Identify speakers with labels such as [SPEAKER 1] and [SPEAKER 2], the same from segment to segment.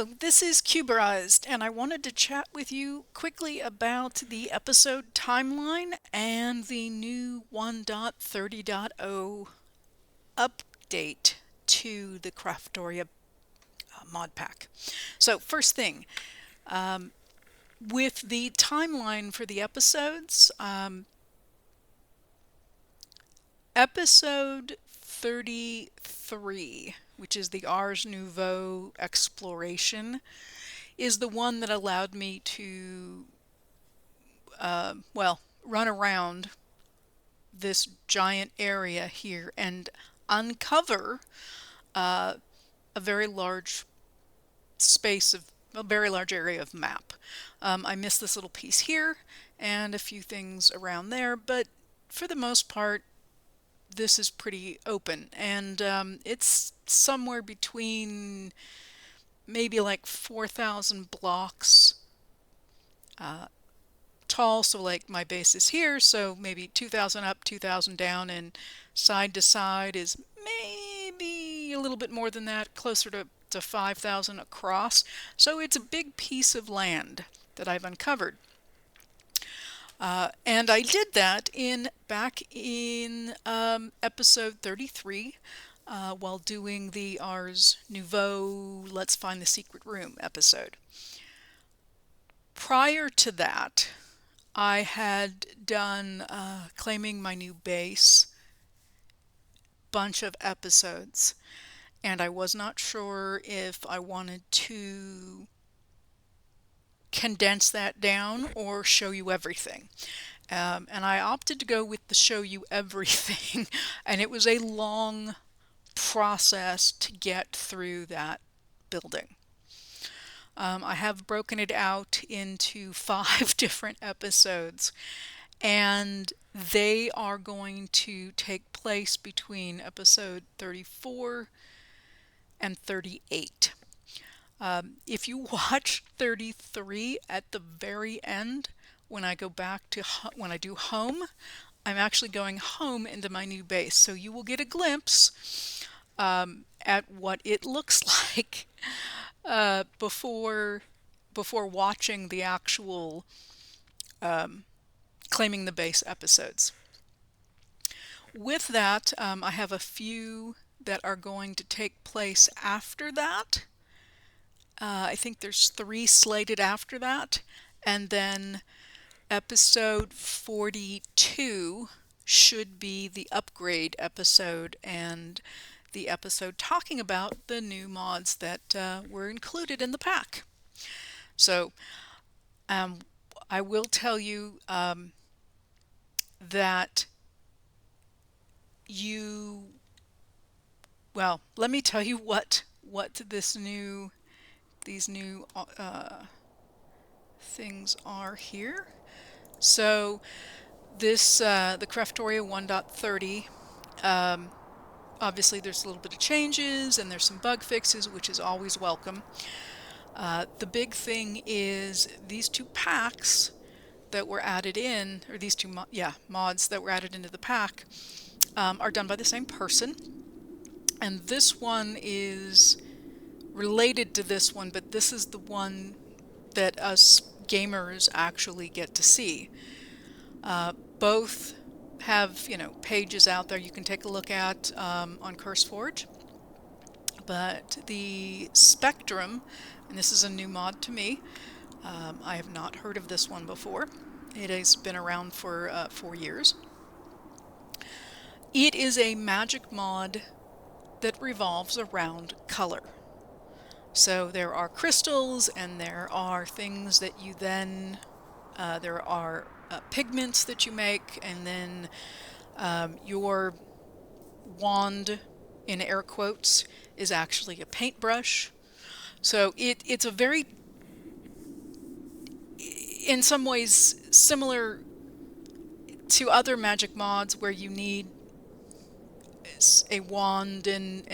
[SPEAKER 1] Hello, this is Cuberized, and I wanted to chat with you quickly about the episode timeline and the new 1.30.0 update to the Craftoria mod pack. So, first thing, with the timeline for the episodes, episode 33, which is the Ars Nouveau exploration, is the one that allowed me to, run around this giant area here and uncover a very large space of a very large area of map. I missed this little piece here and a few things around there, but for the most part, this is pretty open, and it's somewhere between maybe like 4,000 blocks tall. So like my base is here, so maybe 2,000 up, 2,000 down, and side to side is maybe a little bit more than that, closer to 5,000 across. So it's a big piece of land that I've uncovered. And I did that back in episode 33 while doing the Ars Nouveau Let's Find the Secret Room episode. Prior to that, I had done Claiming My New Base bunch of episodes, and I was not sure if I wanted to condense that down or show you everything. And I opted to go with the show you everything, and it was a long process to get through that building. I have broken it out into 5 different episodes, and they are going to take place between episode 34 and 38. If you watch 33 at the very end, when I go back to when I do home, I'm actually going home into my new base. So you will get a glimpse at what it looks like before watching the actual Claiming the Base episodes. With that, I have a few that are going to take place after that. I think there's 3 slated after that, and then episode 42 should be the upgrade episode and the episode talking about the new mods that were included in the pack. So I will tell you that let me tell you what these new things are here. So this the Craftoria 1.30, obviously there's a little bit of changes and there's some bug fixes, which is always welcome. The big thing is these 2 packs that were added in, or these 2 mods that were added into the pack, are done by the same person. And this one is related to this one, but this is the one that us gamers actually get to see. Both have, pages out there you can take a look at on CurseForge. But the Spectrum, and this is a new mod to me, I have not heard of this one before. It has been around for 4 years. It is a magic mod that revolves around color. So there are crystals, and there are things that you then, there are pigments that you make, and then your wand, in air quotes, is actually a paintbrush. So it's a very, in some ways, similar to other magic mods where you need a wand and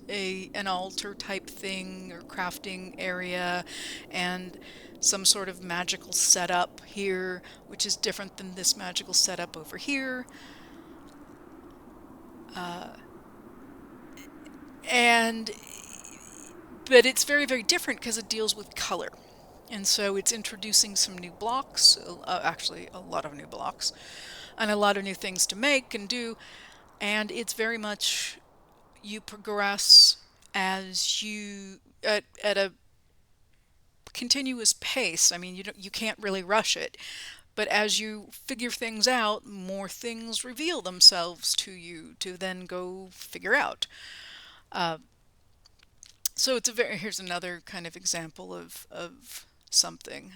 [SPEAKER 1] an altar type thing or crafting area and some sort of magical setup here, which is different than this magical setup over here. And But it's very, very different because it deals with color. And so it's introducing some new blocks, actually a lot of new blocks, and a lot of new things to make and do. And it's very much you progress as you at a continuous pace. I mean, you can't really rush it, but as you figure things out, more things reveal themselves to you to then go figure out. Uh, so it's a very here's another kind of example of something.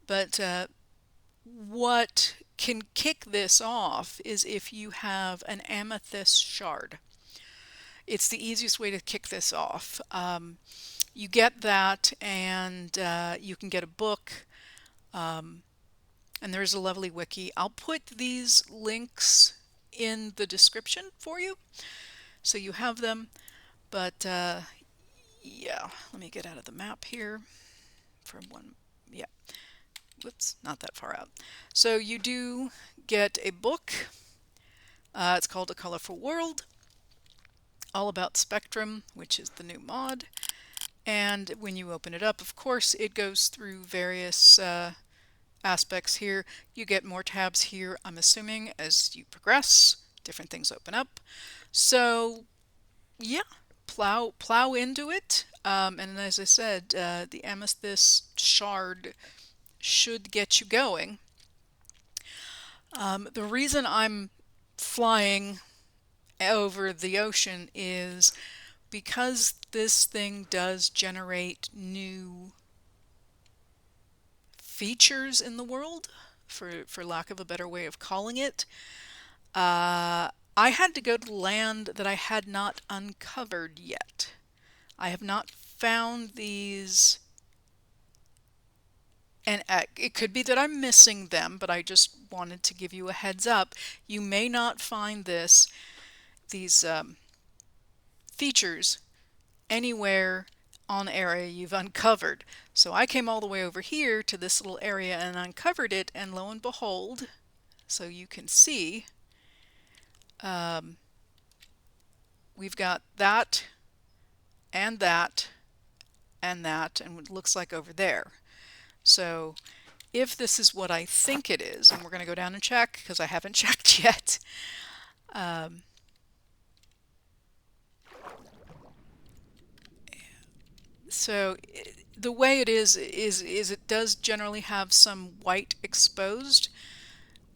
[SPEAKER 1] But what can kick this off is if you have an amethyst shard. It's the easiest way to kick this off. You get that, and you can get a book, and there's a lovely wiki. I'll put these links in the description for you so you have them. But yeah, let me get out of the map here for one. Yeah, whoops, not that far out. So you do get a book. It's called A Colorful World, all about Spectrum, which is the new mod. And when you open it up, of course, it goes through various aspects here. You get more tabs here, I'm assuming, as you progress. Different things open up. So, yeah, plow into it. And as I said, the amethyst shard should get you going. The reason I'm flying over the ocean is because this thing does generate new features in the world, for lack of a better way of calling it. I had to go to land that I had not uncovered yet. I have not found these, and it could be that I'm missing them, but I just wanted to give you a heads up. You may not find these features anywhere on the area you've uncovered. So I came all the way over here to this little area and uncovered it, and lo and behold, so you can see, we've got that and that and that, and it looks like over there. So if this is what I think it is, and we're going to go down and check because I haven't checked yet. So the way it is it does generally have some white exposed,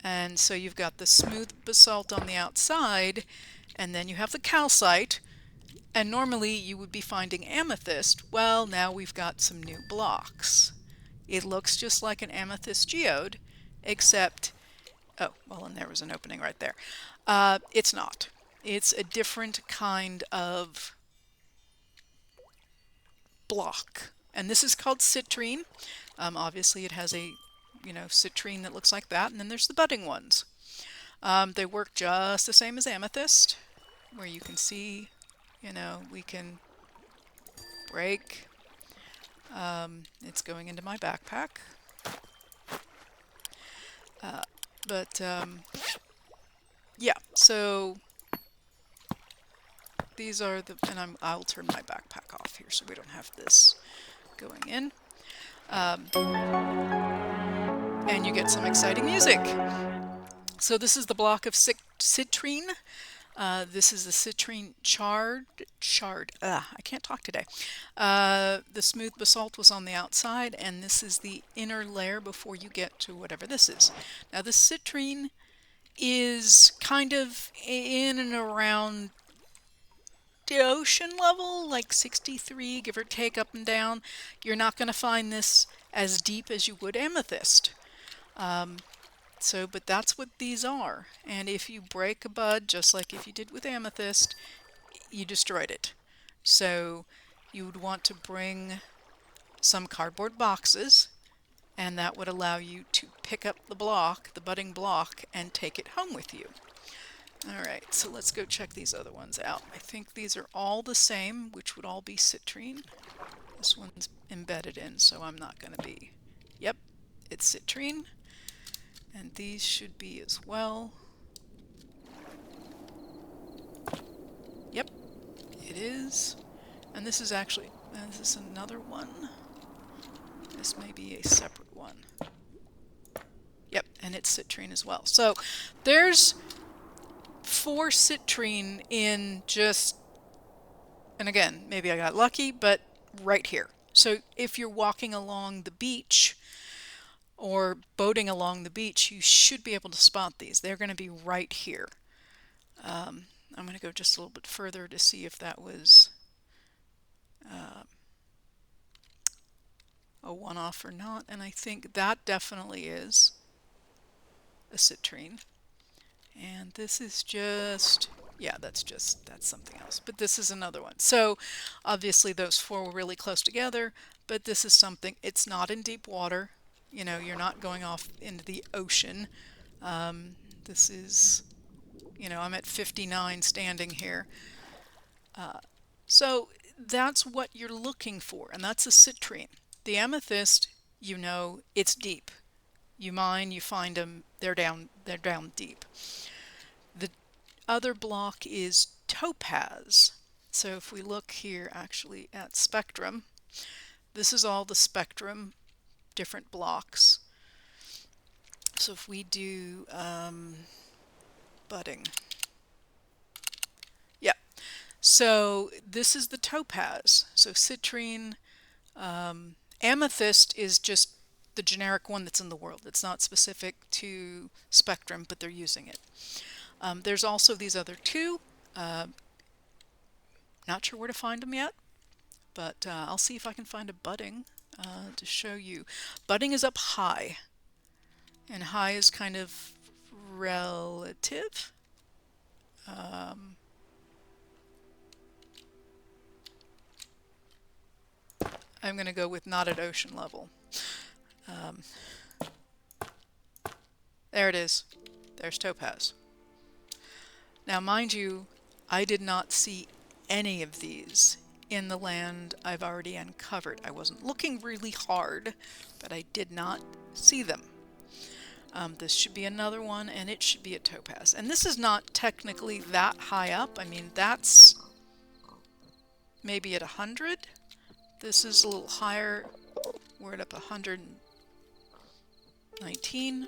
[SPEAKER 1] and so you've got the smooth basalt on the outside, and then you have the calcite, and normally you would be finding amethyst. Well, now we've got some new blocks. It looks just like an amethyst geode, except, oh, well, and there was an opening right there. It's not. It's a different kind of block. And this is called citrine. Obviously it has a, citrine that looks like that, and then there's the budding ones. They work just the same as amethyst, where you can see, we can break. It's going into my backpack. But yeah, so these are the, and I'll turn my backpack off here so we don't have this going in. And you get some exciting music. So this is the block of citrine. This is the citrine shard. I can't talk today. The smooth basalt was on the outside, and this is the inner layer before you get to whatever this is. Now the citrine is kind of in and around the ocean level, like 63, give or take, up and down. You're not going to find this as deep as you would amethyst. But that's what these are. And if you break a bud, just like if you did with amethyst, you destroyed it. So you would want to bring some cardboard boxes, and that would allow you to pick up the block, the budding block, and take it home with you. Alright, so let's go check these other ones out. I think these are all the same, which would all be citrine. This one's embedded in, so I'm not going to be... Yep, it's citrine. And these should be as well. Yep, it is. And this is actually, this is another one. This may be a separate one. Yep, and it's citrine as well. So there's 4 citrine in just, and again, maybe I got lucky, but right here. So if you're walking along the beach or boating along the beach, you should be able to spot these. They're going to be right here. I'm going to go just a little bit further to see if that was a one-off or not, and I think that definitely is a citrine. And this is just, yeah, that's something else. But this is another one. So obviously those 4 were really close together, but this is something, it's not in deep water. You know, you're not going off into the ocean. This is, you know, I'm at 59 standing here. So that's what you're looking for, and that's a citrine. The amethyst, you know, it's deep. You mine, you find them, they're down deep. The other block is topaz. So if we look here actually at spectrum, this is all the spectrum, different blocks. So if we do budding, yeah. So this is the topaz. So citrine, amethyst is just the generic one that's in the world. It's not specific to spectrum, but they're using it. There's also these other 2. Not sure where to find them yet, but I'll see if I can find a budding to show you. Budding is up high, and high is kind of relative. I'm going to go with not at ocean level. There it is. There's topaz. Now, mind you, I did not see any of these in the land I've already uncovered. I wasn't looking really hard, but I did not see them. This should be another one, and it should be a topaz. And this is not technically that high up. I mean, that's maybe at 100. This is a little higher. We're at up 119.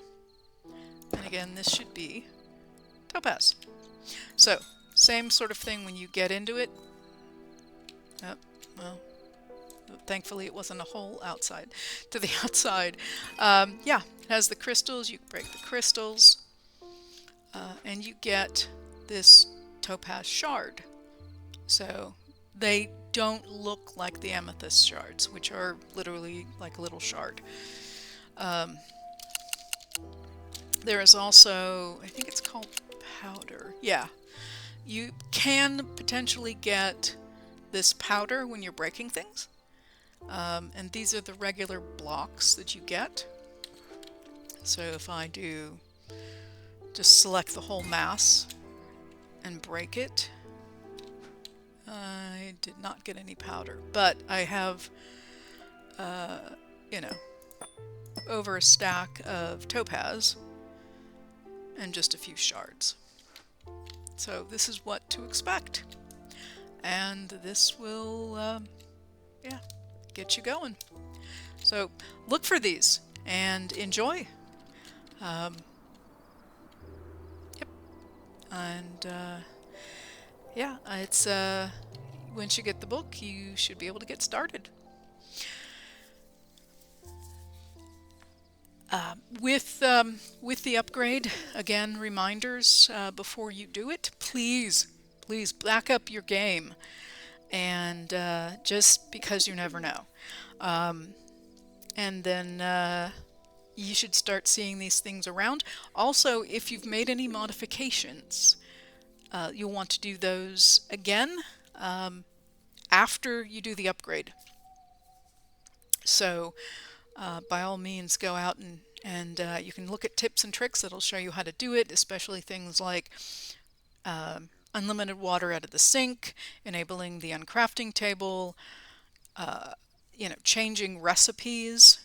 [SPEAKER 1] And again, this should be topaz. So, same sort of thing when you get into it. Oh, well, thankfully it wasn't a hole outside to the outside. Yeah, it has the crystals. You break the crystals, and you get this topaz shard. So they don't look like the amethyst shards, which are literally like a little shard. There is also, I think it's called powder. Yeah, you can potentially get this powder when you're breaking things. And these are the regular blocks that you get. So if I do just select the whole mass and break it, I did not get any powder, but I have, you know, over a stack of topaz and just a few shards. So this is what to expect, and this will, yeah, get you going. So look for these and enjoy. Yep, and yeah, it's once you get the book, you should be able to get started. With the upgrade, again, reminders before you do it. Please back up your game, and just because you never know. And then you should start seeing these things around. Also, if you've made any modifications, you'll want to do those again after you do the upgrade. So by all means, go out and you can look at tips and tricks that'll show you how to do it, especially things like unlimited water out of the sink, enabling the uncrafting table, you know, changing recipes.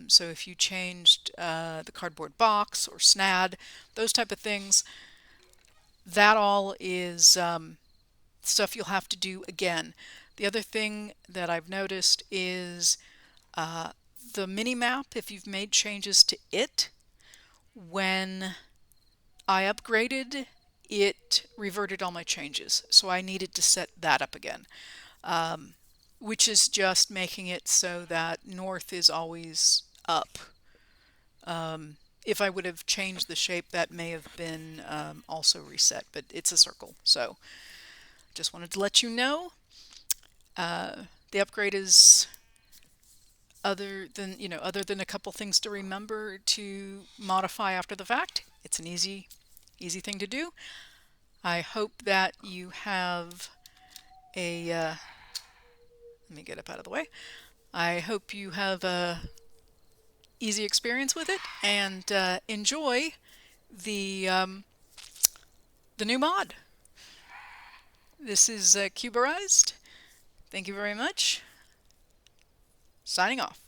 [SPEAKER 1] So if you changed the cardboard box or SNAD, those type of things, that all is stuff you'll have to do again. The other thing that I've noticed is the mini map, if you've made changes to it, when I upgraded, it reverted all my changes. So I needed to set that up again, which is just making it so that north is always up. If I would have changed the shape, that may have been also reset, but it's a circle. So just wanted to let you know. The upgrade is other than a couple things to remember to modify after the fact. It's an easy thing to do. I hope that you have a let me get up out of the way. I hope you have a easy experience with it and enjoy the the new mod. This is Cuberized. Thank you very much. Signing off.